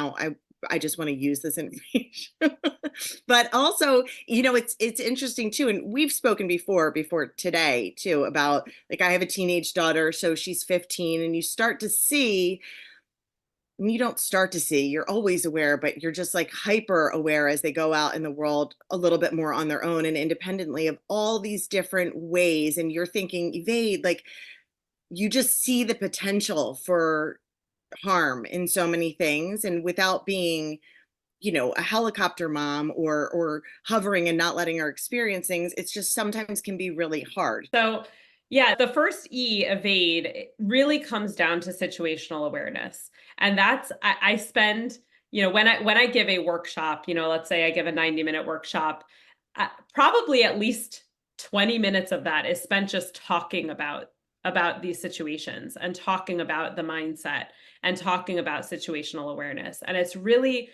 now I just want to use this information. But also, it's interesting too, and we've spoken before today too, about like I have a teenage daughter, so she's 15, and you don't start to see, you're always aware, but you're just like hyper aware as they go out in the world a little bit more on their own and independently of all these different ways. And you're thinking, evade, like you just see the potential for harm in so many things. And without being, a helicopter mom or hovering and not letting her experience things, it's just sometimes can be really hard. So, yeah, the first E, evade, really comes down to situational awareness. And I spend, when I give a workshop, let's say I give a 90-minute workshop, probably at least 20 minutes of that is spent just talking about these situations and talking about the mindset and talking about situational awareness. And it's really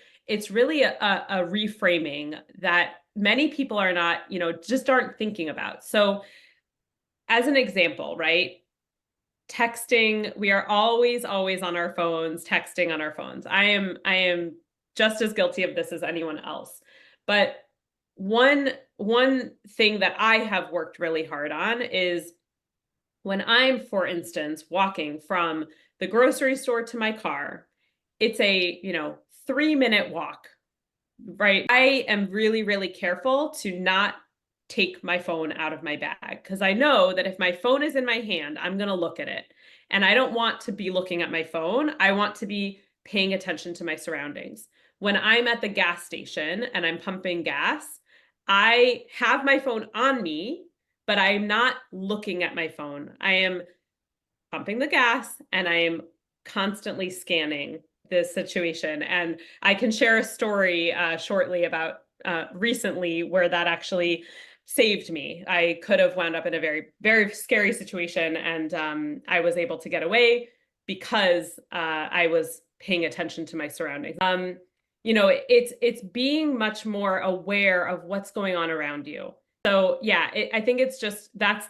a reframing that many people are not, just aren't thinking about. So as an example, right? Texting, we are always, always on our phones, texting on our phones. I am just as guilty of this as anyone else. But one thing that I have worked really hard on is when I'm, for instance, walking from the grocery store to my car, it's a, 3-minute walk, right? I am really, really careful to not take my phone out of my bag because I know that if my phone is in my hand, I'm going to look at it. And I don't want to be looking at my phone. I want to be paying attention to my surroundings. When I'm at the gas station and I'm pumping gas, I have my phone on me, but I'm not looking at my phone. I am pumping the gas and I am constantly scanning this situation. And I can share a story shortly about recently where that actually saved me. I could have wound up in a very, very scary situation, and I was able to get away because I was paying attention to my surroundings. It's being much more aware of what's going on around you. So yeah, I think it's just that's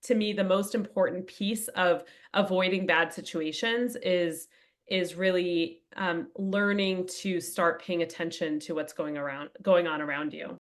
to me the most important piece of avoiding bad situations is really learning to start paying attention to what's going on around you.